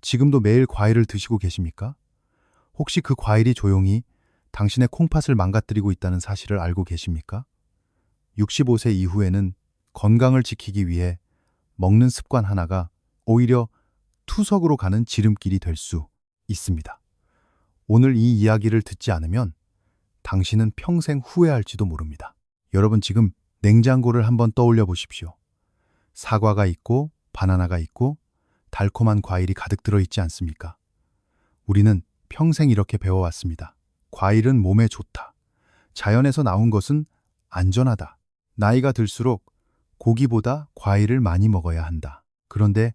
지금도 매일 과일을 드시고 계십니까? 혹시 그 과일이 조용히 당신의 콩팥을 망가뜨리고 있다는 사실을 알고 계십니까? 65세 이후에는 건강을 지키기 위해 먹는 습관 하나가 오히려 투석으로 가는 지름길이 될 수 있습니다. 오늘 이 이야기를 듣지 않으면 당신은 평생 후회할지도 모릅니다. 여러분 지금 냉장고를 한번 떠올려 보십시오. 사과가 있고 바나나가 있고 달콤한 과일이 가득 들어있지 않습니까? 우리는 평생 이렇게 배워왔습니다. 과일은 몸에 좋다. 자연에서 나온 것은 안전하다. 나이가 들수록 고기보다 과일을 많이 먹어야 한다. 그런데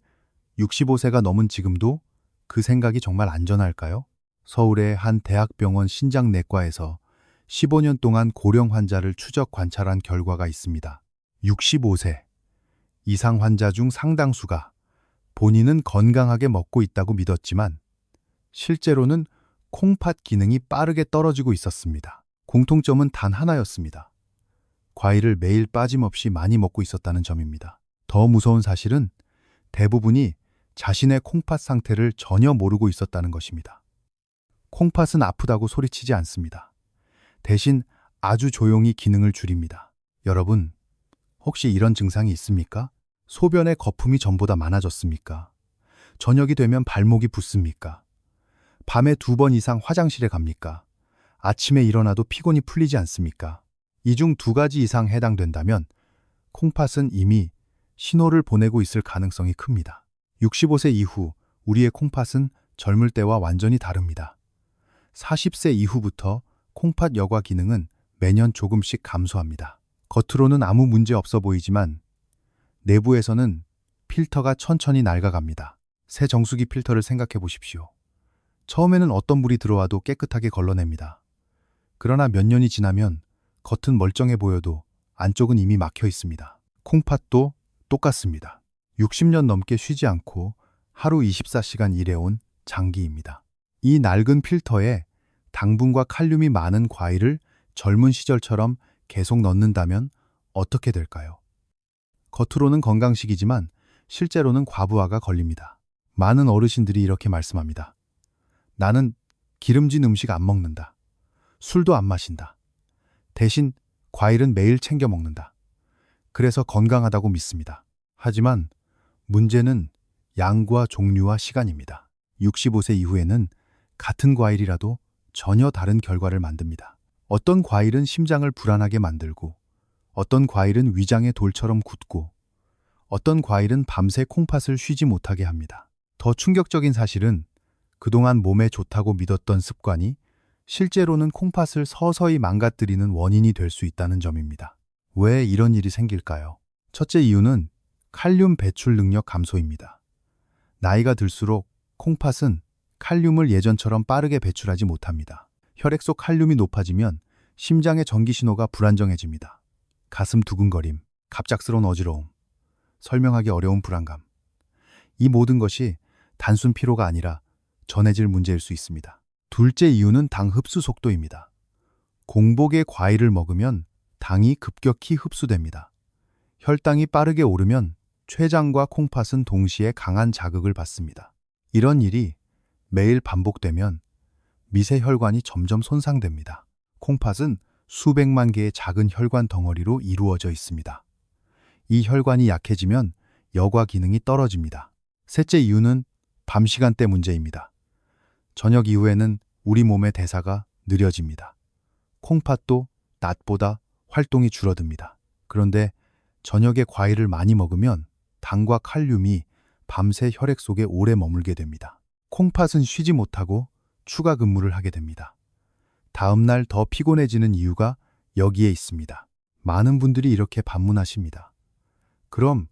65세가 넘은 지금도 그 생각이 정말 안전할까요? 서울의 한 대학병원 신장내과에서 15년 동안 고령 환자를 추적 관찰한 결과가 있습니다. 65세 이상 환자 중 상당수가 본인은 건강하게 먹고 있다고 믿었지만 실제로는 콩팥 기능이 빠르게 떨어지고 있었습니다. 공통점은 단 하나였습니다. 과일을 매일 빠짐없이 많이 먹고 있었다는 점입니다. 더 무서운 사실은 대부분이 자신의 콩팥 상태를 전혀 모르고 있었다는 것입니다. 콩팥은 아프다고 소리치지 않습니다. 대신 아주 조용히 기능을 줄입니다. 여러분, 혹시 이런 증상이 있습니까? 소변에 거품이 전보다 많아졌습니까? 저녁이 되면 발목이 붓습니까? 밤에 2번 이상 화장실에 갑니까? 아침에 일어나도 피곤이 풀리지 않습니까? 이 중 2가지 이상 해당된다면 콩팥은 이미 신호를 보내고 있을 가능성이 큽니다. 65세 이후 우리의 콩팥은 젊을 때와 완전히 다릅니다. 40세 이후부터 콩팥 여과 기능은 매년 조금씩 감소합니다. 겉으로는 아무 문제 없어 보이지만 내부에서는 필터가 천천히 낡아갑니다. 새 정수기 필터를 생각해 보십시오. 처음에는 어떤 물이 들어와도 깨끗하게 걸러냅니다. 그러나 몇 년이 지나면 겉은 멀쩡해 보여도 안쪽은 이미 막혀 있습니다. 콩팥도 똑같습니다. 60년 넘게 쉬지 않고 하루 24시간 일해온 장기입니다. 이 낡은 필터에 당분과 칼륨이 많은 과일을 젊은 시절처럼 계속 넣는다면 어떻게 될까요? 겉으로는 건강식이지만 실제로는 과부하가 걸립니다. 많은 어르신들이 이렇게 말씀합니다. 나는 기름진 음식 안 먹는다. 술도 안 마신다. 대신 과일은 매일 챙겨 먹는다. 그래서 건강하다고 믿습니다. 하지만 문제는 양과 종류와 시간입니다. 65세 이후에는 같은 과일이라도 전혀 다른 결과를 만듭니다. 어떤 과일은 심장을 불안하게 만들고, 어떤 과일은 위장에 돌처럼 굳고, 어떤 과일은 밤새 콩팥을 쉬지 못하게 합니다. 더 충격적인 사실은 그동안 몸에 좋다고 믿었던 습관이 실제로는 콩팥을 서서히 망가뜨리는 원인이 될 수 있다는 점입니다. 왜 이런 일이 생길까요? 첫째 이유는 칼륨 배출 능력 감소입니다. 나이가 들수록 콩팥은 칼륨을 예전처럼 빠르게 배출하지 못합니다. 혈액 속 칼륨이 높아지면 심장의 전기 신호가 불안정해집니다. 가슴 두근거림, 갑작스러운 어지러움, 설명하기 어려운 불안감. 이 모든 것이 단순 피로가 아니라 전해질 문제일 수 있습니다. 둘째 이유는 당 흡수 속도입니다. 공복에 과일을 먹으면 당이 급격히 흡수됩니다. 혈당이 빠르게 오르면 췌장과 콩팥은 동시에 강한 자극을 받습니다. 이런 일이 매일 반복되면 미세 혈관이 점점 손상됩니다. 콩팥은 수백만 개의 작은 혈관 덩어리로 이루어져 있습니다. 이 혈관이 약해지면 여과 기능이 떨어집니다. 셋째 이유는 밤 시간대 문제입니다. 저녁 이후에는 우리 몸의 대사가 느려집니다. 콩팥도 낮보다 활동이 줄어듭니다. 그런데 저녁에 과일을 많이 먹으면 당과 칼륨이 밤새 혈액 속에 오래 머물게 됩니다. 콩팥은 쉬지 못하고 추가 근무를 하게 됩니다. 다음 날 더 피곤해지는 이유가 여기에 있습니다. 많은 분들이 이렇게 반문하십니다. 그럼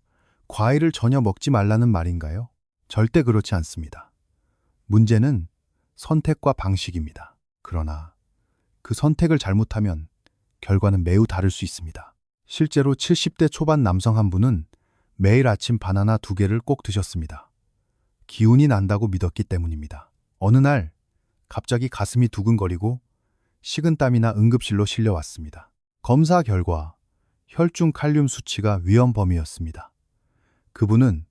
과일을 전혀 먹지 말라는 말인가요? 절대 그렇지 않습니다. 문제는 선택과 방식입니다. 그러나 그 선택을 잘못하면 결과는 매우 다를 수 있습니다. 실제로 70대 초반 남성 한 분은 매일 아침 바나나 2개를 꼭 드셨습니다. 기운이 난다고 믿었기 때문입니다. 어느 날 갑자기 가슴이 두근거리고 식은땀이나 응급실로 실려왔습니다. 검사 결과 혈중 칼륨 수치가 위험 범위였습니다. 그분은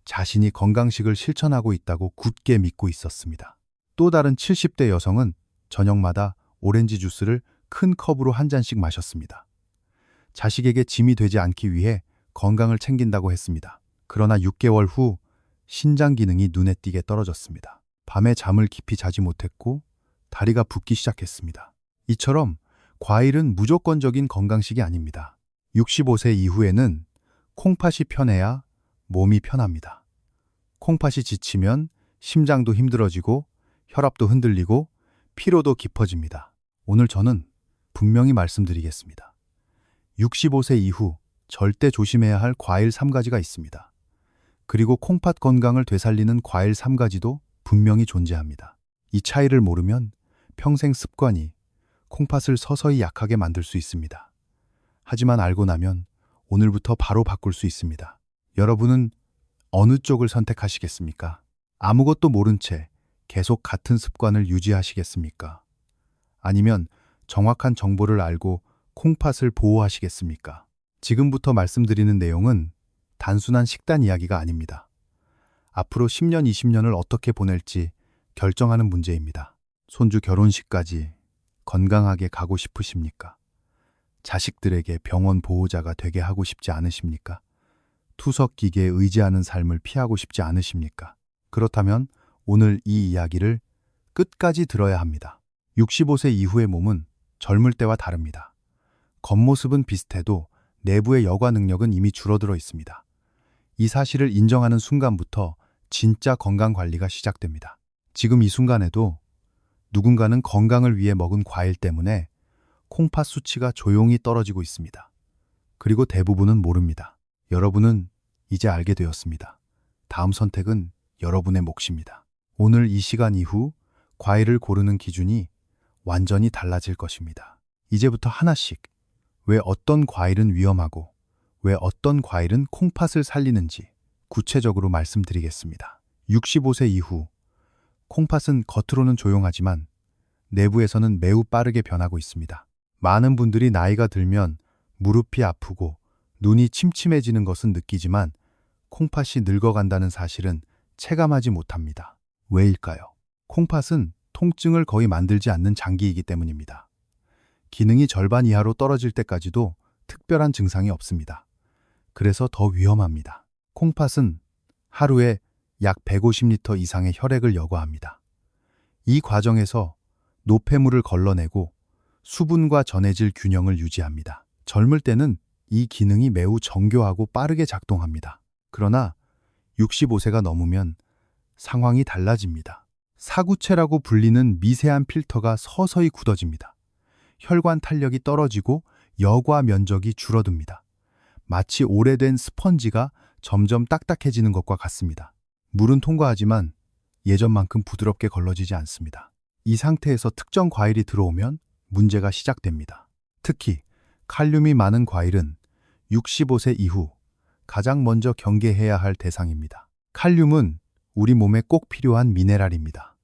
자신이 건강식을 실천하고 있다고 굳게 믿고 있었습니다. 또 다른 70대 여성은 저녁마다 오렌지 주스를 큰 컵으로 한 잔씩 마셨습니다. 자식에게 짐이 되지 않기 위해 건강을 챙긴다고 했습니다. 그러나 6개월 후 신장 기능이 눈에 띄게 떨어졌습니다. 밤에 잠을 깊이 자지 못했고 다리가 붓기 시작했습니다. 이처럼 과일은 무조건적인 건강식이 아닙니다. 65세 이후에는 콩팥이 편해야 몸이 편합니다. 콩팥이 지치면 심장도 힘들어지고 혈압도 흔들리고 피로도 깊어집니다. 오늘 저는 분명히 말씀드리겠습니다. 65세 이후 절대 조심해야 할 과일 3가지가 있습니다. 그리고 콩팥 건강을 되살리는 과일 3가지도 분명히 존재합니다. 이 차이를 모르면 평생 습관이 콩팥을 서서히 약하게 만들 수 있습니다. 하지만 알고 나면 오늘부터 바로 바꿀 수 있습니다. 여러분은 어느 쪽을 선택하시겠습니까? 아무것도 모른 채 계속 같은 습관을 유지하시겠습니까? 아니면 정확한 정보를 알고 콩팥을 보호하시겠습니까? 지금부터 말씀드리는 내용은 단순한 식단 이야기가 아닙니다. 앞으로 10년, 20년을 어떻게 보낼지 결정하는 문제입니다. 손주 결혼식까지 건강하게 가고 싶으십니까? 자식들에게 병원 보호자가 되게 하고 싶지 않으십니까? 투석 기계에 의지하는 삶을 피하고 싶지 않으십니까? 그렇다면 오늘 이 이야기를 끝까지 들어야 합니다. 65세 이후의 몸은 젊을 때와 다릅니다. 겉모습은 비슷해도 내부의 여과 능력은 이미 줄어들어 있습니다. 이 사실을 인정하는 순간부터 진짜 건강 관리가 시작됩니다. 지금 이 순간에도 누군가는 건강을 위해 먹은 과일 때문에 콩팥 수치가 조용히 떨어지고 있습니다. 그리고 대부분은 모릅니다. 여러분은 이제 알게 되었습니다. 다음 선택은 여러분의 몫입니다. 오늘 이 시간 이후 과일을 고르는 기준이 완전히 달라질 것입니다. 이제부터 하나씩 왜 어떤 과일은 위험하고 왜 어떤 과일은 콩팥을 살리는지 구체적으로 말씀드리겠습니다. 65세 이후 콩팥은 겉으로는 조용하지만 내부에서는 매우 빠르게 변하고 있습니다. 많은 분들이 나이가 들면 무릎이 아프고 눈이 침침해지는 것은 느끼지만 콩팥이 늙어간다는 사실은 체감하지 못합니다. 왜일까요? 콩팥은 통증을 거의 만들지 않는 장기이기 때문입니다. 기능이 절반 이하로 떨어질 때까지도 특별한 증상이 없습니다. 그래서 더 위험합니다. 콩팥은 하루에 약 150리터 이상의 혈액을 여과합니다. 이 과정에서 노폐물을 걸러내고 수분과 전해질 균형을 유지합니다. 젊을 때는 이 기능이 매우 정교하고 빠르게 작동합니다. 그러나 65세가 넘으면 상황이 달라집니다. 사구체라고 불리는 미세한 필터가 서서히 굳어집니다. 혈관 탄력이 떨어지고 여과 면적이 줄어듭니다. 마치 오래된 스펀지가 점점 딱딱해지는 것과 같습니다. 물은 통과하지만 예전만큼 부드럽게 걸러지지 않습니다. 이 상태에서 특정 과일이 들어오면 문제가 시작됩니다. 특히 칼륨이 많은 과일은 65세 이후 가장 먼저 경계해야 할 대상입니다. 칼륨은 우리 몸에 꼭 필요한 미네랄입니다.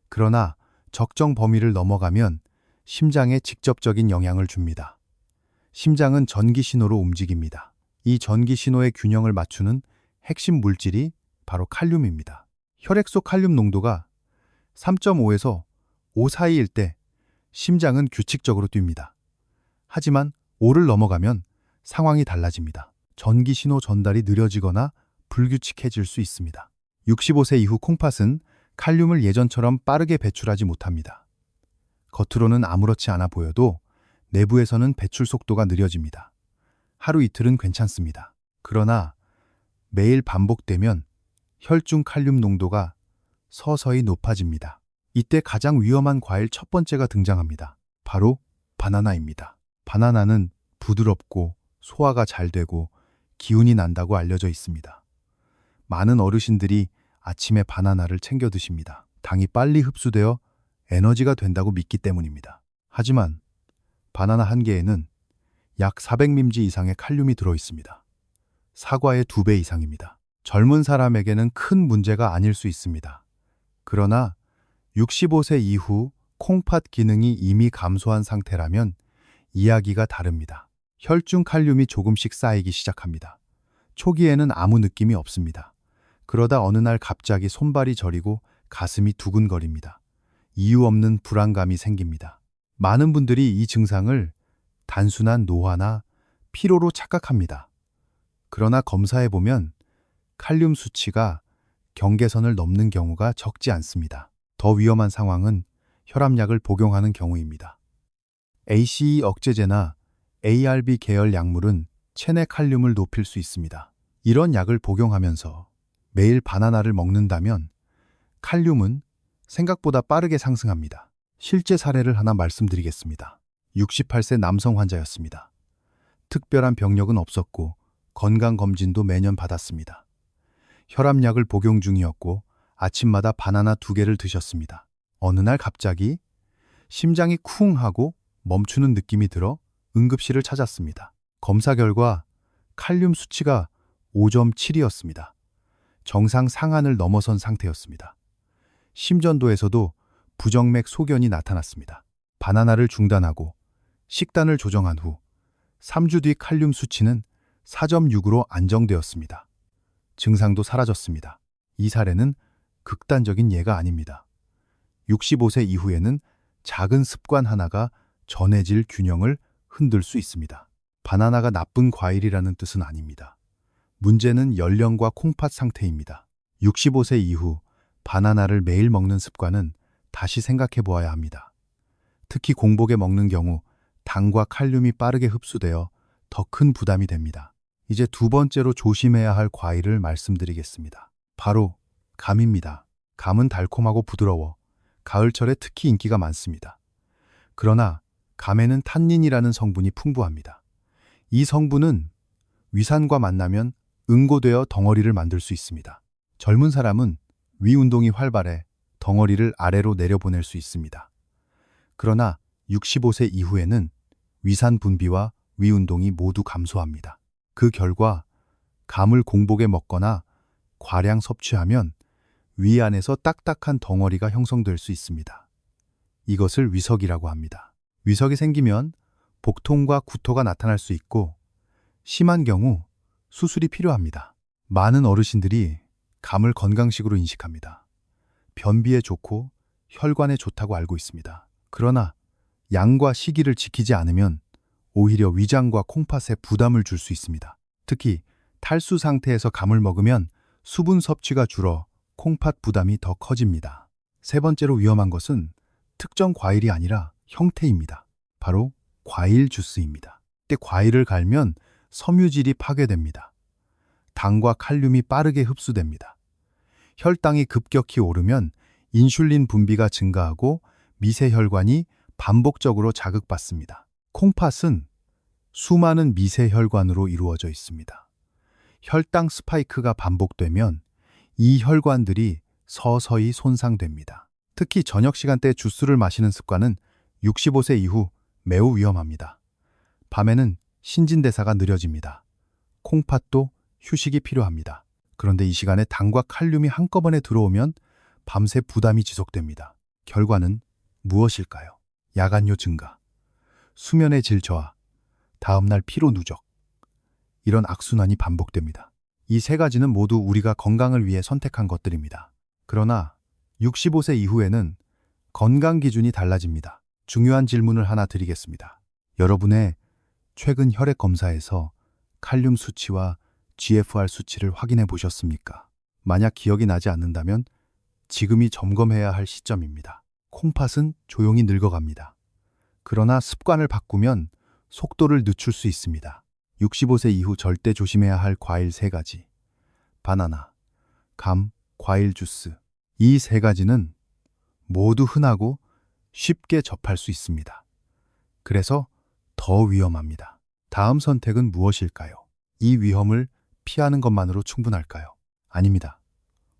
그러나 적정 범위를 넘어가면 심장에 직접적인 영향을 줍니다. 심장은 전기 신호로 움직입니다. 이 전기 신호의 균형을 맞추는 핵심 물질이 바로 칼륨입니다. 혈액 속 칼륨 농도가 3.5에서 5 사이일 때 심장은 규칙적으로 뜁니다. 하지만 5를 넘어가면 상황이 달라집니다. 전기 신호 전달이 느려지거나 불규칙해질 수 있습니다. 65세 이후 콩팥은 칼륨을 예전처럼 빠르게 배출하지 못합니다. 겉으로는 아무렇지 않아 보여도 내부에서는 배출 속도가 느려집니다. 하루 이틀은 괜찮습니다. 그러나 매일 반복되면 혈중 칼륨 농도가 서서히 높아집니다. 이때 가장 위험한 과일 첫 번째가 등장합니다. 바로 바나나입니다. 바나나는 부드럽고 소화가 잘 되고 기운이 난다고 알려져 있습니다. 많은 어르신들이 아침에 바나나를 챙겨 드십니다. 당이 빨리 흡수되어 에너지가 된다고 믿기 때문입니다. 하지만 바나나 한 개에는 약 400mg 이상의 칼륨이 들어 있습니다. 사과의 2배 이상입니다. 젊은 사람에게는 큰 문제가 아닐 수 있습니다. 그러나 65세 이후 콩팥 기능이 이미 감소한 상태라면 이야기가 다릅니다. 혈중 칼륨이 조금씩 쌓이기 시작합니다. 초기에는 아무 느낌이 없습니다. 그러다 어느 날 갑자기 손발이 저리고 가슴이 두근거립니다. 이유 없는 불안감이 생깁니다. 많은 분들이 이 증상을 단순한 노화나 피로로 착각합니다. 그러나 검사해보면 칼륨 수치가 경계선을 넘는 경우가 적지 않습니다. 더 위험한 상황은 혈압약을 복용하는 경우입니다. ACE 억제제나 ARB 계열 약물은 체내 칼륨을 높일 수 있습니다. 이런 약을 복용하면서 매일 바나나를 먹는다면 칼륨은 생각보다 빠르게 상승합니다. 실제 사례를 하나 말씀드리겠습니다. 68세 남성 환자였습니다. 특별한 병력은 없었고 건강검진도 매년 받았습니다. 혈압약을 복용 중이었고 아침마다 바나나 2개를 드셨습니다. 어느 날 갑자기 심장이 쿵 하고 멈추는 느낌이 들어 응급실을 찾았습니다. 검사 결과 칼륨 수치가 5.7이었습니다. 정상 상한을 넘어선 상태였습니다. 심전도에서도 부정맥 소견이 나타났습니다. 바나나를 중단하고 식단을 조정한 후 3주 뒤 칼륨 수치는 4.6으로 안정되었습니다. 증상도 사라졌습니다. 이 사례는 극단적인 예가 아닙니다. 65세 이후에는 작은 습관 하나가 전해질 균형을 흔들 수 있습니다. 바나나가 나쁜 과일이라는 뜻은 아닙니다. 문제는 연령과 콩팥 상태입니다. 65세 이후 바나나를 매일 먹는 습관은 다시 생각해 보아야 합니다. 특히 공복에 먹는 경우 당과 칼륨이 빠르게 흡수되어 더 큰 부담이 됩니다. 이제 두 번째로 조심해야 할 과일을 말씀드리겠습니다. 바로 감입니다. 감은 달콤하고 부드러워 가을철에 특히 인기가 많습니다. 그러나 감에는 탄닌이라는 성분이 풍부합니다. 이 성분은 위산과 만나면 응고되어 덩어리를 만들 수 있습니다. 젊은 사람은 위 운동이 활발해 덩어리를 아래로 내려보낼 수 있습니다. 그러나 65세 이후에는 위산 분비와 위 운동이 모두 감소합니다. 그 결과 감을 공복에 먹거나 과량 섭취하면 위 안에서 딱딱한 덩어리가 형성될 수 있습니다. 이것을 위석이라고 합니다. 위석이 생기면 복통과 구토가 나타날 수 있고 심한 경우 수술이 필요합니다. 많은 어르신들이 감을 건강식으로 인식합니다. 변비에 좋고 혈관에 좋다고 알고 있습니다. 그러나 양과 시기를 지키지 않으면 오히려 위장과 콩팥에 부담을 줄 수 있습니다. 특히 탈수 상태에서 감을 먹으면 수분 섭취가 줄어 콩팥 부담이 더 커집니다. 세 번째로 위험한 것은 특정 과일이 아니라 형태입니다. 바로 과일 주스입니다. 이때 과일을 갈면 섬유질이 파괴됩니다. 당과 칼륨이 빠르게 흡수됩니다. 혈당이 급격히 오르면 인슐린 분비가 증가하고 미세혈관이 반복적으로 자극받습니다. 콩팥은 수많은 미세혈관으로 이루어져 있습니다. 혈당 스파이크가 반복되면 이 혈관들이 서서히 손상됩니다. 특히 저녁 시간대에 주스를 마시는 습관은 65세 이후 매우 위험합니다. 밤에는 신진대사가 느려집니다. 콩팥도 휴식이 필요합니다. 그런데 이 시간에 당과 칼륨이 한꺼번에 들어오면 밤새 부담이 지속됩니다. 결과는 무엇일까요? 야간요 증가, 수면의 질 저하, 다음날 피로 누적. 이런 악순환이 반복됩니다. 이 세 가지는 모두 우리가 건강을 위해 선택한 것들입니다. 그러나 65세 이후에는 건강 기준이 달라집니다. 중요한 질문을 하나 드리겠습니다. 여러분의 최근 혈액 검사에서 칼륨 수치와 GFR 수치를 확인해 보셨습니까? 만약 기억이 나지 않는다면 지금이 점검해야 할 시점입니다. 콩팥은 조용히 늙어갑니다. 그러나 습관을 바꾸면 속도를 늦출 수 있습니다. 65세 이후 절대 조심해야 할 과일 3가지. 바나나, 감, 과일 주스. 이 3가지는 모두 흔하고 쉽게 접할 수 있습니다. 그래서 더 위험합니다. 다음 선택은 무엇일까요? 이 위험을 피하는 것만으로 충분할까요? 아닙니다.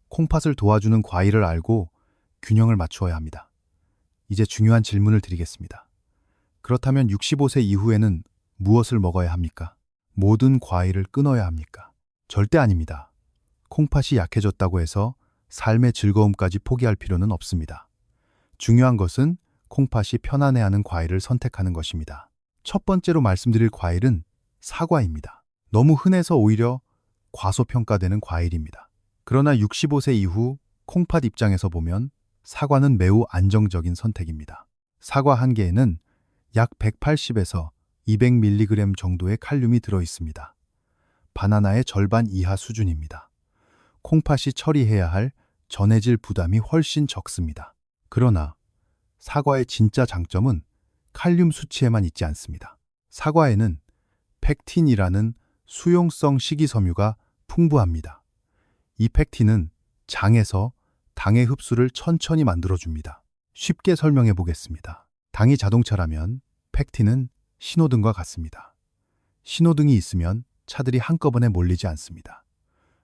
콩팥을 도와주는 과일을 알고 균형을 맞추어야 합니다. 이제 중요한 질문을 드리겠습니다. 그렇다면 65세 이후에는 무엇을 먹어야 합니까? 모든 과일을 끊어야 합니까? 절대 아닙니다. 콩팥이 약해졌다고 해서 삶의 즐거움까지 포기할 필요는 없습니다. 중요한 것은 콩팥이 편안해하는 과일을 선택하는 것입니다. 첫 번째로 말씀드릴 과일은 사과입니다. 너무 흔해서 오히려 과소평가되는 과일입니다. 그러나 65세 이후 콩팥 입장에서 보면 사과는 매우 안정적인 선택입니다. 사과 한 개에는 약 180에서 200mg 정도의 칼륨이 들어 있습니다. 바나나의 절반 이하 수준입니다. 콩팥이 처리해야 할 전해질 부담이 훨씬 적습니다. 그러나 사과의 진짜 장점은 칼륨 수치에만 있지 않습니다. 사과에는 펙틴이라는 수용성 식이섬유가 풍부합니다. 이 펙틴은 장에서 당의 흡수를 천천히 만들어줍니다. 쉽게 설명해 보겠습니다. 당이 자동차라면 펙틴은 신호등과 같습니다. 신호등이 있으면 차들이 한꺼번에 몰리지 않습니다.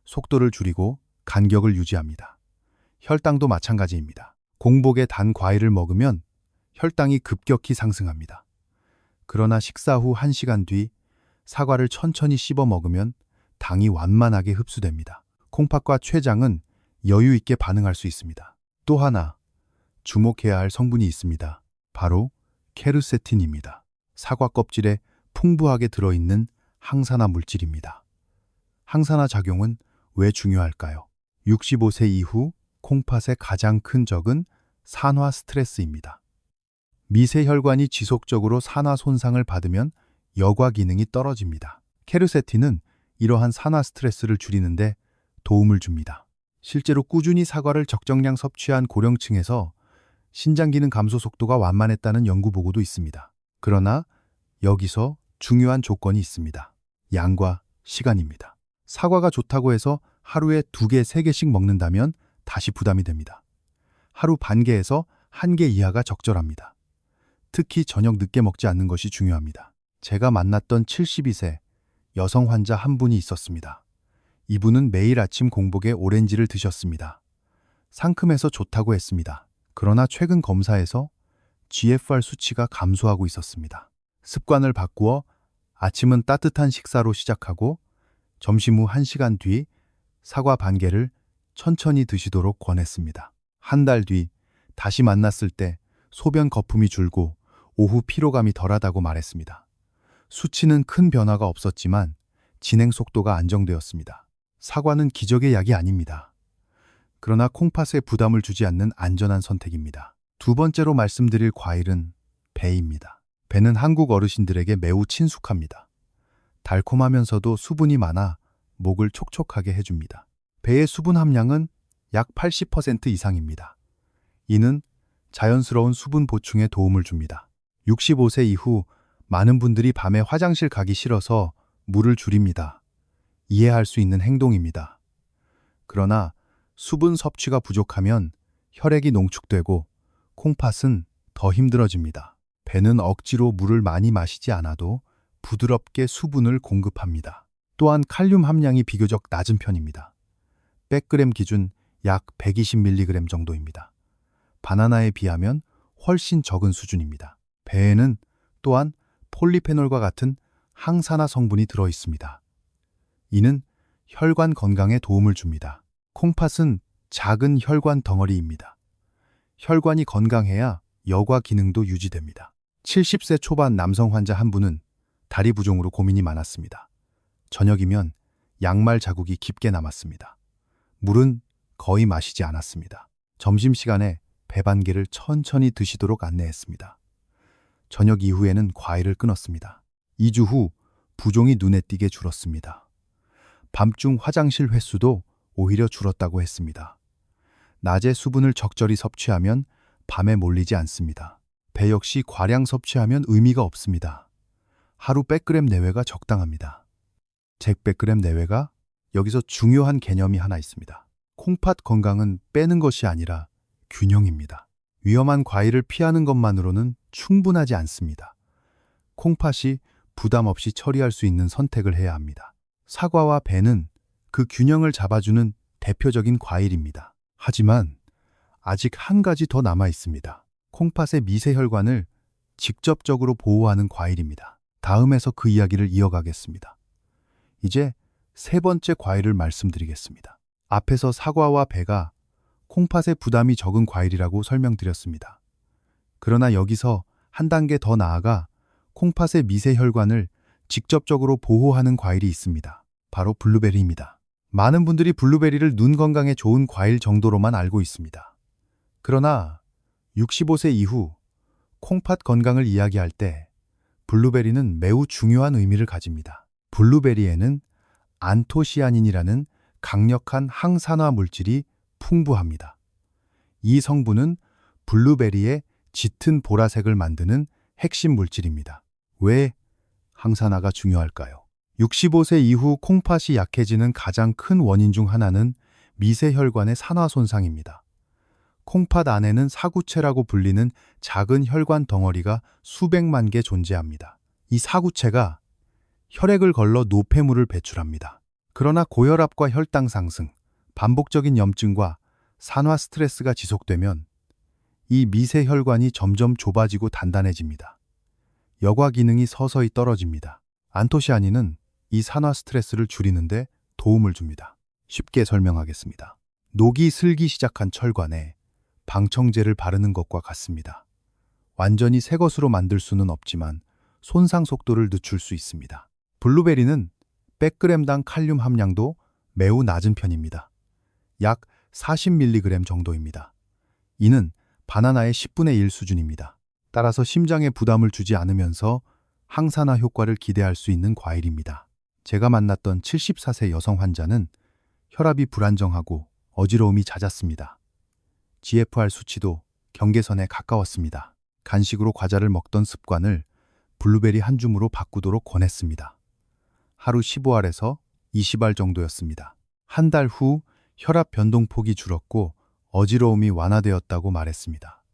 속도를 줄이고 간격을 유지합니다. 혈당도 마찬가지입니다. 공복에 단 과일을 먹으면 혈당이 급격히 상승합니다. 그러나 식사 후 1시간 뒤 사과를 천천히 씹어 먹으면 당이 완만하게 흡수됩니다. 콩팥과 췌장은 여유 있게 반응할 수 있습니다. 또 하나 주목해야 할 성분이 있습니다. 바로 케르세틴입니다. 사과 껍질에 풍부하게 들어있는 항산화 물질입니다. 항산화 작용은 왜 중요할까요? 65세 이후 콩팥의 가장 큰 적은 산화 스트레스입니다. 미세혈관이 지속적으로 산화 손상을 받으면 여과 기능이 떨어집니다. 케르세틴은 이러한 산화 스트레스를 줄이는데 도움을 줍니다. 실제로 꾸준히 사과를 적정량 섭취한 고령층에서 신장 기능 감소 속도가 완만했다는 연구 보고도 있습니다. 그러나 여기서 중요한 조건이 있습니다. 양과 시간입니다. 사과가 좋다고 해서 하루에 2개, 3개씩 먹는다면 다시 부담이 됩니다. 하루 반 개에서 1개 이하가 적절합니다. 특히 저녁 늦게 먹지 않는 것이 중요합니다. 제가 만났던 72세 여성 환자 한 분이 있었습니다. 이분은 매일 아침 공복에 오렌지를 드셨습니다. 상큼해서 좋다고 했습니다. 그러나 최근 검사에서 GFR 수치가 감소하고 있었습니다. 습관을 바꾸어 아침은 따뜻한 식사로 시작하고 점심 후 1시간 뒤 사과 반 개를 천천히 드시도록 권했습니다. 한 달 뒤 다시 만났을 때 소변 거품이 줄고 오후 피로감이 덜하다고 말했습니다. 수치는 큰 변화가 없었지만 진행 속도가 안정되었습니다. 사과는 기적의 약이 아닙니다. 그러나 콩팥에 부담을 주지 않는 안전한 선택입니다. 두 번째로 말씀드릴 과일은 배입니다. 배는 한국 어르신들에게 매우 친숙합니다. 달콤하면서도 수분이 많아 목을 촉촉하게 해줍니다. 배의 수분 함량은 약 80% 이상입니다. 이는 자연스러운 수분 보충에 도움을 줍니다. 65세 이후 많은 분들이 밤에 화장실 가기 싫어서 물을 줄입니다. 이해할 수 있는 행동입니다. 그러나 수분 섭취가 부족하면 혈액이 농축되고 콩팥은 더 힘들어집니다. 배는 억지로 물을 많이 마시지 않아도 부드럽게 수분을 공급합니다. 또한 칼륨 함량이 비교적 낮은 편입니다. 100g 기준 약 120mg 정도입니다. 바나나에 비하면 훨씬 적은 수준입니다. 배에는 또한 폴리페놀과 같은 항산화 성분이 들어 있습니다. 이는 혈관 건강에 도움을 줍니다. 콩팥은 작은 혈관 덩어리입니다. 혈관이 건강해야 여과 기능도 유지됩니다. 70세 초반 남성 환자 한 분은 다리 부종으로 고민이 많았습니다. 저녁이면 양말 자국이 깊게 남았습니다. 물은 거의 마시지 않았습니다. 점심시간에 배 반 개를 천천히 드시도록 안내했습니다. 저녁 이후에는 과일을 끊었습니다. 2주 후 부종이 눈에 띄게 줄었습니다. 밤중 화장실 횟수도 오히려 줄었다고 했습니다. 낮에 수분을 적절히 섭취하면 밤에 몰리지 않습니다. 배 역시 과량 섭취하면 의미가 없습니다. 하루 100g 내외가 적당합니다. 100g 내외가 여기서 중요한 개념이 하나 있습니다. 콩팥 건강은 빼는 것이 아니라 균형입니다. 위험한 과일을 피하는 것만으로는 충분하지 않습니다. 콩팥이 부담 없이 처리할 수 있는 선택을 해야 합니다. 사과와 배는 그 균형을 잡아주는 대표적인 과일입니다. 하지만 아직 한 가지 더 남아 있습니다. 콩팥의 미세혈관을 직접적으로 보호하는 과일입니다. 다음에서 그 이야기를 이어가겠습니다. 이제 세 번째 과일을 말씀드리겠습니다. 앞에서 사과와 배가 콩팥의 부담이 적은 과일이라고 설명드렸습니다. 그러나 여기서 한 단계 더 나아가 콩팥의 미세혈관을 직접적으로 보호하는 과일이 있습니다. 바로 블루베리입니다. 많은 분들이 블루베리를 눈 건강에 좋은 과일 정도로만 알고 있습니다. 그러나 65세 이후 콩팥 건강을 이야기할 때 블루베리는 매우 중요한 의미를 가집니다. 블루베리에는 안토시아닌이라는 강력한 항산화 물질이 풍부합니다. 이 성분은 블루베리의 짙은 보라색을 만드는 핵심 물질입니다. 왜 항산화가 중요할까요? 65세 이후 콩팥이 약해지는 가장 큰 원인 중 하나는 미세혈관의 산화 손상입니다. 콩팥 안에는 사구체라고 불리는 작은 혈관 덩어리가 수백만 개 존재합니다. 이 사구체가 혈액을 걸러 노폐물을 배출합니다. 그러나 고혈압과 혈당 상승, 반복적인 염증과 산화 스트레스가 지속되면 이 미세혈관이 점점 좁아지고 단단해집니다. 여과 기능이 서서히 떨어집니다. 안토시아닌은 이 산화 스트레스를 줄이는데 도움을 줍니다. 쉽게 설명하겠습니다. 녹이 슬기 시작한 철관에 방청제를 바르는 것과 같습니다. 완전히 새 것으로 만들 수는 없지만 손상 속도를 늦출 수 있습니다. 블루베리는 100g당 칼륨 함량도 매우 낮은 편입니다. 약 40mg 정도입니다. 이는 바나나의 10분의 1 수준입니다. 따라서 심장에 부담을 주지 않으면서 항산화 효과를 기대할 수 있는 과일입니다. 제가 만났던 74세 여성 환자는 혈압이 불안정하고 어지러움이 잦았습니다. GFR 수치도 경계선에 가까웠습니다. 간식으로 과자를 먹던 습관을 블루베리 한 줌으로 바꾸도록 권했습니다. 하루 15알에서 20알 정도였습니다. 한 달 후 혈압 변동폭이 줄었고 어지러움이 완화되었다고 말했습니다.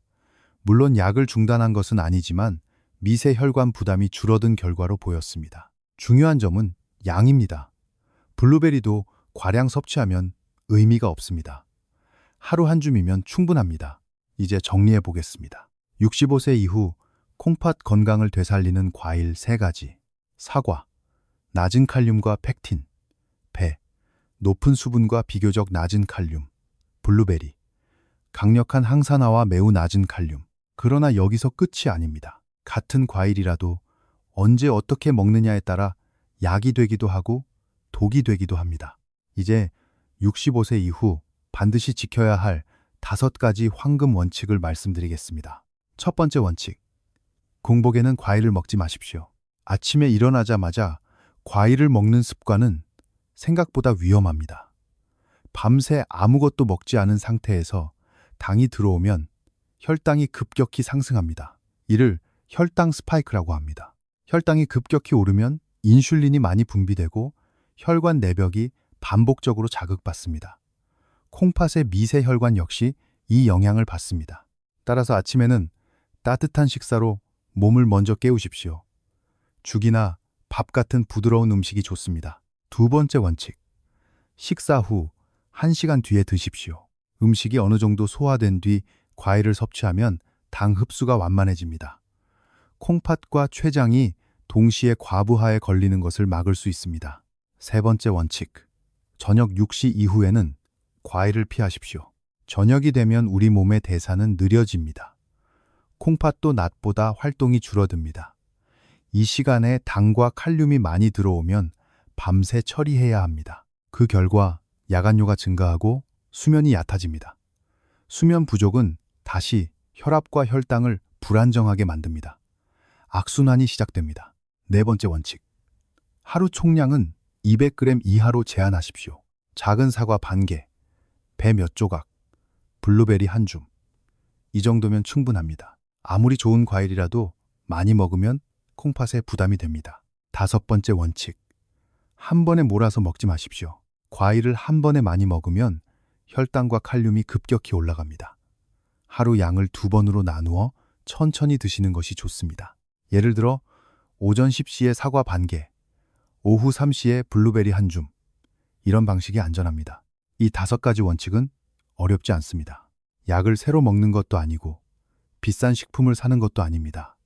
물론 약을 중단한 것은 아니지만 미세혈관 부담이 줄어든 결과로 보였습니다. 중요한 점은 양입니다. 블루베리도 과량 섭취하면 의미가 없습니다. 하루 한 줌이면 충분합니다. 이제 정리해 보겠습니다. 65세 이후 콩팥 건강을 되살리는 과일 3가지. 사과, 낮은 칼륨과 펙틴. 배, 높은 수분과 비교적 낮은 칼륨. 블루베리, 강력한 항산화와 매우 낮은 칼륨. 그러나 여기서 끝이 아닙니다. 같은 과일이라도 언제 어떻게 먹느냐에 따라 약이 되기도 하고 독이 되기도 합니다. 이제 65세 이후 반드시 지켜야 할 5가지 황금 원칙을 말씀드리겠습니다. 첫 번째 원칙. 공복에는 과일을 먹지 마십시오. 아침에 일어나자마자 과일을 먹는 습관은 생각보다 위험합니다. 밤새 아무것도 먹지 않은 상태에서 당이 들어오면 혈당이 급격히 상승합니다. 이를 혈당 스파이크라고 합니다. 혈당이 급격히 오르면 인슐린이 많이 분비되고 혈관 내벽이 반복적으로 자극받습니다. 콩팥의 미세혈관 역시 이 영향을 받습니다. 따라서 아침에는 따뜻한 식사로 몸을 먼저 깨우십시오. 죽이나 밥 같은 부드러운 음식이 좋습니다. 두 번째 원칙. 식사 후 1시간 뒤에 드십시오. 음식이 어느 정도 소화된 뒤 과일을 섭취하면 당 흡수가 완만해집니다. 콩팥과 췌장이 동시에 과부하에 걸리는 것을 막을 수 있습니다. 세 번째 원칙. 저녁 6시 이후에는 과일을 피하십시오. 저녁이 되면 우리 몸의 대사는 느려집니다. 콩팥도 낮보다 활동이 줄어듭니다. 이 시간에 당과 칼륨이 많이 들어오면 밤새 처리해야 합니다. 그 결과 야간뇨가 증가하고 수면이 얕아집니다. 수면 부족은 다시 혈압과 혈당을 불안정하게 만듭니다. 악순환이 시작됩니다. 네 번째 원칙. 하루 총량은 200g 이하로 제한하십시오. 작은 사과 반 개, 배 몇 조각, 블루베리 한 줌. 이 정도면 충분합니다. 아무리 좋은 과일이라도 많이 먹으면 콩팥에 부담이 됩니다. 다섯 번째 원칙. 한 번에 몰아서 먹지 마십시오. 과일을 한 번에 많이 먹으면 혈당과 칼륨이 급격히 올라갑니다. 하루 양을 2번으로 나누어 천천히 드시는 것이 좋습니다. 예를 들어 오전 10시에 사과 반 개, 오후 3시에 블루베리 한 줌. 이런 방식이 안전합니다. 이 5가지 원칙은 어렵지 않습니다. 약을 새로 먹는 것도 아니고 비싼 식품을 사는 것도 아닙니다.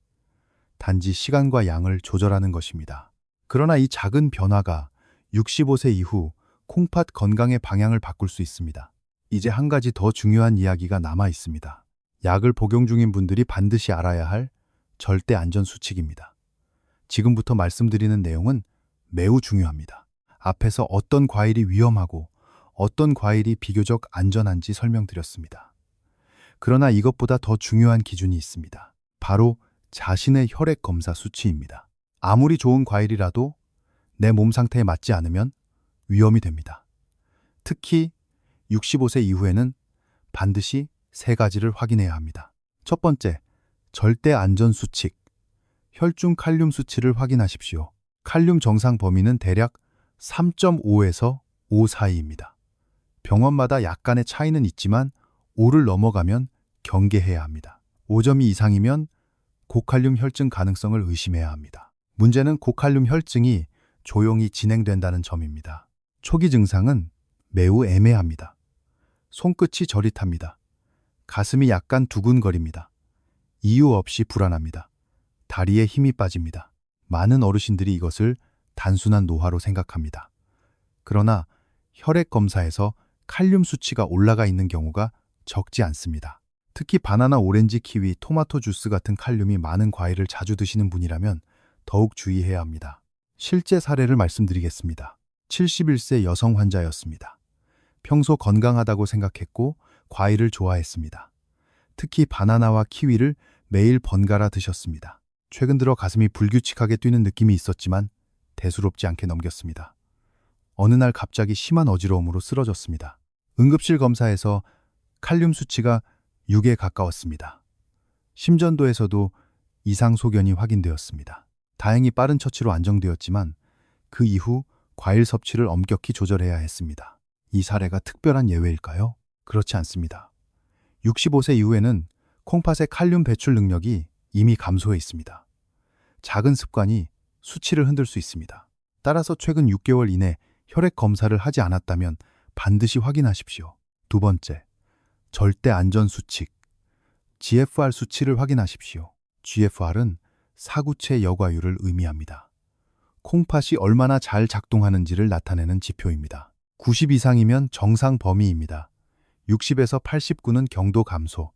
단지 시간과 양을 조절하는 것입니다. 그러나 이 작은 변화가 65세 이후 콩팥 건강의 방향을 바꿀 수 있습니다. 이제 한 가지 더 중요한 이야기가 남아 있습니다. 약을 복용 중인 분들이 반드시 알아야 할 절대 안전 수칙입니다. 지금부터 말씀드리는 내용은 매우 중요합니다. 앞에서 어떤 과일이 위험하고 어떤 과일이 비교적 안전한지 설명드렸습니다. 그러나 이것보다 더 중요한 기준이 있습니다. 바로 자신의 혈액 검사 수치입니다. 아무리 좋은 과일이라도 내 몸 상태에 맞지 않으면 위험이 됩니다. 특히 65세 이후에는 반드시 세 가지를 확인해야 합니다. 첫 번째, 절대 안전 수칙. 혈중 칼륨 수치를 확인하십시오. 칼륨 정상 범위는 대략 3.5에서 5 사이입니다. 병원마다 약간의 차이는 있지만 5를 넘어가면 경계해야 합니다. 5점이 이상이면 고칼륨 혈증 가능성을 의심해야 합니다. 문제는 고칼륨 혈증이 조용히 진행된다는 점입니다. 초기 증상은 매우 애매합니다. 손끝이 저릿합니다. 가슴이 약간 두근거립니다. 이유 없이 불안합니다. 다리에 힘이 빠집니다. 많은 어르신들이 이것을 단순한 노화로 생각합니다. 그러나 혈액 검사에서 칼륨 수치가 올라가 있는 경우가 적지 않습니다. 특히 바나나, 오렌지, 키위, 토마토 주스 같은 칼륨이 많은 과일을 자주 드시는 분이라면 더욱 주의해야 합니다. 실제 사례를 말씀드리겠습니다. 71세 여성 환자였습니다. 평소 건강하다고 생각했고 과일을 좋아했습니다. 특히 바나나와 키위를 매일 번갈아 드셨습니다. 최근 들어 가슴이 불규칙하게 뛰는 느낌이 있었지만 대수롭지 않게 넘겼습니다. 어느 날 갑자기 심한 어지러움으로 쓰러졌습니다. 응급실 검사에서 칼륨 수치가 6에 가까웠습니다. 심전도에서도 이상 소견이 확인되었습니다. 다행히 빠른 처치로 안정되었지만 그 이후 과일 섭취를 엄격히 조절해야 했습니다. 이 사례가 특별한 예외일까요? 그렇지 않습니다. 65세 이후에는 콩팥의 칼륨 배출 능력이 이미 감소해 있습니다. 작은 습관이 수치를 흔들 수 있습니다. 따라서 최근 6개월 이내 혈액 검사를 하지 않았다면 반드시 확인하십시오. 두 번째, 절대 안전 수칙. GFR 수치를 확인하십시오. GFR은 사구체 여과율을 의미합니다. 콩팥이 얼마나 잘 작동하는지를 나타내는 지표입니다. 90 이상이면 정상 범위입니다. 60에서 89는 경도 감소,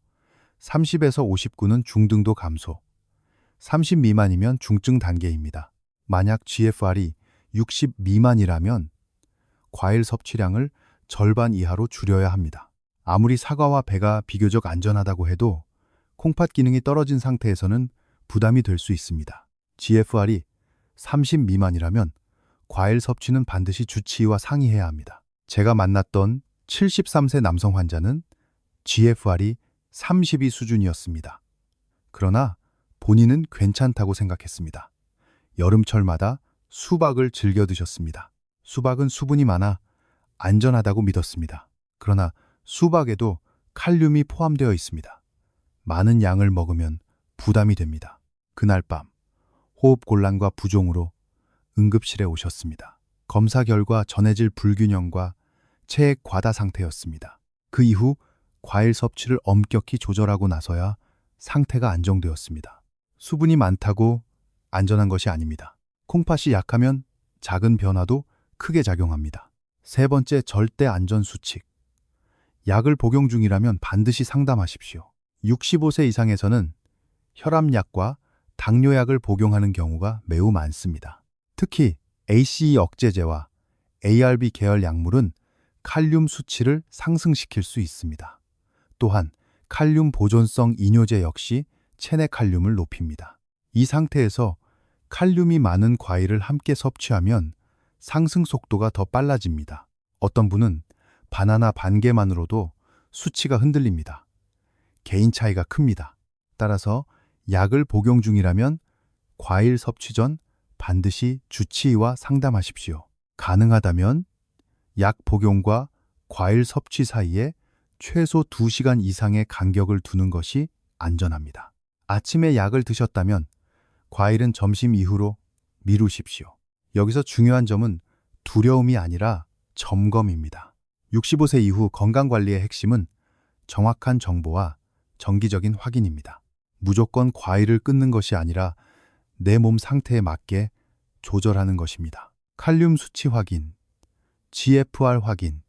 30에서 59는 중등도 감소, 30 미만이면 중증 단계입니다. 만약 GFR이 60 미만이라면 과일 섭취량을 절반 이하로 줄여야 합니다. 아무리 사과와 배가 비교적 안전하다고 해도 콩팥 기능이 떨어진 상태에서는 부담이 될 수 있습니다. GFR이 30 미만이라면 과일 섭취는 반드시 주치의와 상의해야 합니다. 제가 만났던 73세 남성 환자는 GFR이 32 수준이었습니다. 그러나 본인은 괜찮다고 생각했습니다. 여름철마다 수박을 즐겨 드셨습니다. 수박은 수분이 많아 안전하다고 믿었습니다. 그러나 수박에도 칼륨이 포함되어 있습니다. 많은 양을 먹으면 부담이 됩니다. 그날 밤 호흡곤란과 부종으로 응급실에 오셨습니다. 검사 결과 전해질 불균형과 체액 과다 상태였습니다. 그 이후 과일 섭취를 엄격히 조절하고 나서야 상태가 안정되었습니다. 수분이 많다고 안전한 것이 아닙니다. 콩팥이 약하면 작은 변화도 크게 작용합니다. 세 번째, 절대 안전 수칙. 약을 복용 중이라면 반드시 상담하십시오. 65세 이상에서는 혈압약과 당뇨약을 복용하는 경우가 매우 많습니다. 특히 ACE 억제제와 ARB 계열 약물은 칼륨 수치를 상승시킬 수 있습니다. 또한 칼륨 보존성 이뇨제 역시 체내 칼륨을 높입니다. 이 상태에서 칼륨이 많은 과일을 함께 섭취하면 상승 속도가 더 빨라집니다. 어떤 분은 바나나 반 개만으로도 수치가 흔들립니다. 개인 차이가 큽니다. 따라서 약을 복용 중이라면 과일 섭취 전 반드시 주치의와 상담하십시오. 가능하다면 약 복용과 과일 섭취 사이에 최소 2시간 이상의 간격을 두는 것이 안전합니다. 아침에 약을 드셨다면 과일은 점심 이후로 미루십시오. 여기서 중요한 점은 두려움이 아니라 점검입니다. 65세 이후 건강관리의 핵심은 정확한 정보와 정기적인 확인입니다. 무조건 과일을 끊는 것이 아니라 내 몸 상태에 맞게 조절하는 것입니다. 칼륨 수치 확인, GFR 확인,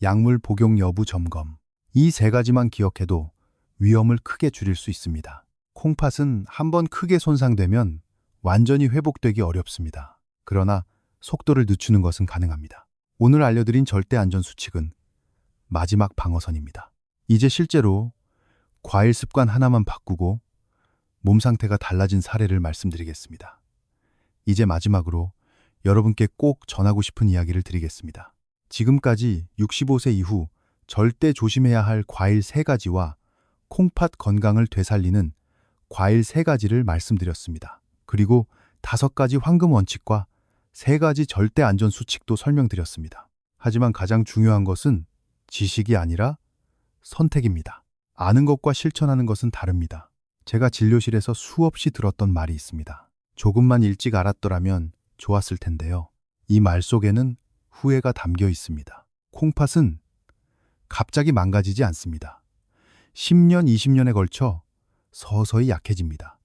약물 복용 여부 점검. 이 세 가지만 기억해도 위험을 크게 줄일 수 있습니다. 콩팥은 한번 크게 손상되면 완전히 회복되기 어렵습니다. 그러나 속도를 늦추는 것은 가능합니다. 오늘 알려드린 절대 안전 수칙은 마지막 방어선입니다. 이제 실제로 과일 습관 하나만 바꾸고 몸 상태가 달라진 사례를 말씀드리겠습니다. 이제 마지막으로 여러분께 꼭 전하고 싶은 이야기를 드리겠습니다. 지금까지 65세 이후 절대 조심해야 할 과일 3가지와 콩팥 건강을 되살리는 과일 3가지를 말씀드렸습니다. 그리고 5가지 황금 원칙과 3가지 절대 안전 수칙도 설명드렸습니다. 하지만 가장 중요한 것은 지식이 아니라 선택입니다. 아는 것과 실천하는 것은 다릅니다. 제가 진료실에서 수없이 들었던 말이 있습니다. 조금만 일찍 알았더라면 좋았을 텐데요. 이 말 속에는 후회가 담겨 있습니다. 콩팥은 갑자기 망가지지 않습니다. 10년, 20년에 걸쳐 서서히 약해집니다.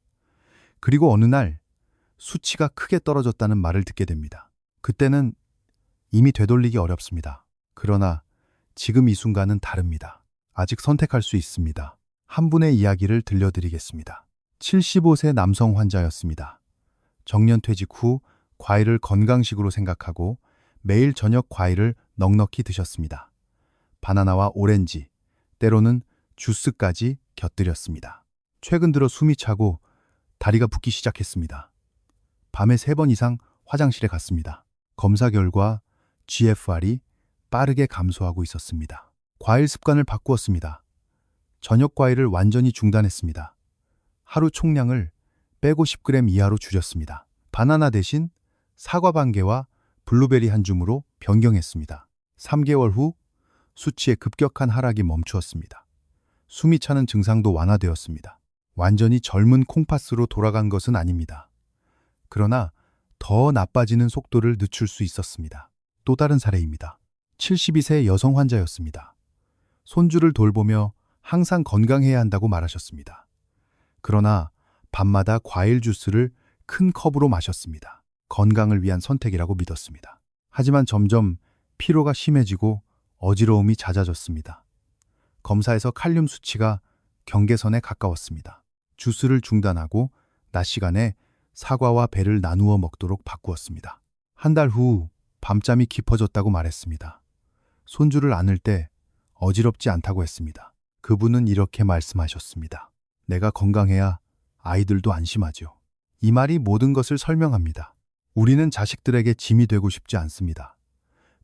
그리고 어느 날 수치가 크게 떨어졌다는 말을 듣게 됩니다. 그때는 이미 되돌리기 어렵습니다. 그러나 지금 이 순간은 다릅니다. 아직 선택할 수 있습니다. 한 분의 이야기를 들려드리겠습니다. 75세 남성 환자였습니다. 정년 퇴직 후 과일을 건강식으로 생각하고 매일 저녁 과일을 넉넉히 드셨습니다. 바나나와 오렌지, 때로는 주스까지 곁들였습니다. 최근 들어 숨이 차고 다리가 붓기 시작했습니다. 밤에 3번 이상 화장실에 갔습니다. 검사 결과 GFR이 빠르게 감소하고 있었습니다. 과일 습관을 바꾸었습니다. 저녁 과일을 완전히 중단했습니다. 하루 총량을 150g 이하로 줄였습니다. 바나나 대신 사과 반 개와 블루베리 한 줌으로 변경했습니다. 3개월 후 수치의 급격한 하락이 멈추었습니다. 숨이 차는 증상도 완화되었습니다. 완전히 젊은 콩팥으로 돌아간 것은 아닙니다. 그러나 더 나빠지는 속도를 늦출 수 있었습니다. 또 다른 사례입니다. 72세 여성 환자였습니다. 손주를 돌보며 항상 건강해야 한다고 말하셨습니다. 그러나 밤마다 과일 주스를 큰 컵으로 마셨습니다. 건강을 위한 선택이라고 믿었습니다. 하지만 점점 피로가 심해지고 어지러움이 잦아졌습니다. 검사에서 칼륨 수치가 경계선에 가까웠습니다. 주스를 중단하고 낮 시간에 사과와 배를 나누어 먹도록 바꾸었습니다. 한 달 후 밤잠이 깊어졌다고 말했습니다. 손주를 안을 때 어지럽지 않다고 했습니다. 그분은 이렇게 말씀하셨습니다. 내가 건강해야 아이들도 안심하죠. 이 말이 모든 것을 설명합니다. 우리는 자식들에게 짐이 되고 싶지 않습니다.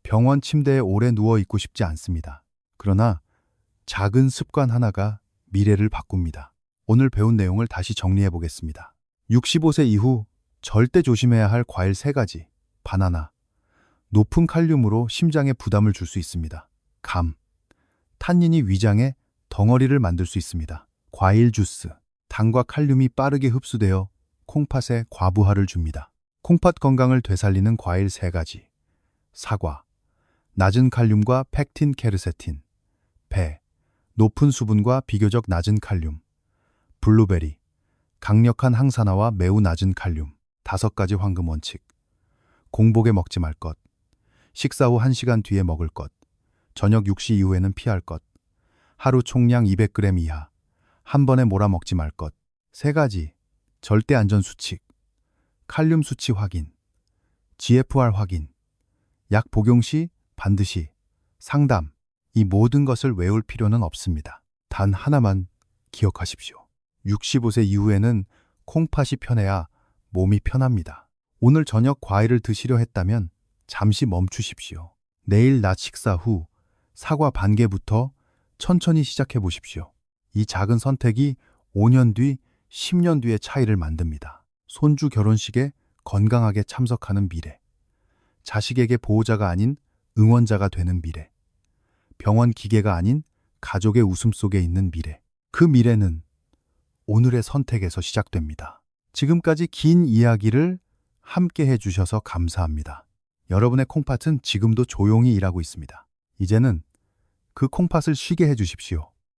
병원 침대에 오래 누워 있고 싶지 않습니다. 그러나 작은 습관 하나가 미래를 바꿉니다. 오늘 배운 내용을 다시 정리해 보겠습니다. 65세 이후 절대 조심해야 할 과일 3가지. 바나나. 높은 칼륨으로 심장에 부담을 줄 수 있습니다. 감. 탄닌이 위장에 덩어리를 만들 수 있습니다. 과일 주스. 당과 칼륨이 빠르게 흡수되어 콩팥에 과부하를 줍니다. 콩팥 건강을 되살리는 과일 3가지. 사과. 낮은 칼륨과 팩틴 케르세틴. 배. 높은 수분과 비교적 낮은 칼륨. 블루베리. 강력한 항산화와 매우 낮은 칼륨. 5가지 황금 원칙. 공복에 먹지 말 것. 식사 후 1시간 뒤에 먹을 것. 저녁 6시 이후에는 피할 것. 하루 총량 200g 이하. 한 번에 몰아먹지 말 것. 3가지. 절대 안전 수칙. 칼륨 수치 확인. GFR 확인. 약 복용 시 반드시 상담. 이 모든 것을 외울 필요는 없습니다. 단 하나만 기억하십시오. 65세 이후에는 콩팥이 편해야 몸이 편합니다. 오늘 저녁 과일을 드시려 했다면 잠시 멈추십시오. 내일 낮 식사 후 사과 반 개부터 천천히 시작해 보십시오. 이 작은 선택이 5년 뒤, 10년 뒤의 차이를 만듭니다. 손주 결혼식에 건강하게 참석하는 미래. 자식에게 보호자가 아닌 응원자가 되는 미래. 병원 기계가 아닌 가족의 웃음 속에 있는 미래. 그 미래는 오늘의 선택에서 시작됩니다. 지금까지 긴 이야기를 함께 해주셔서 감사합니다. 여러분의 콩팥은 지금도 조용히 일하고 있습니다. 이제는 그 콩팥을 쉬게 해주십시오.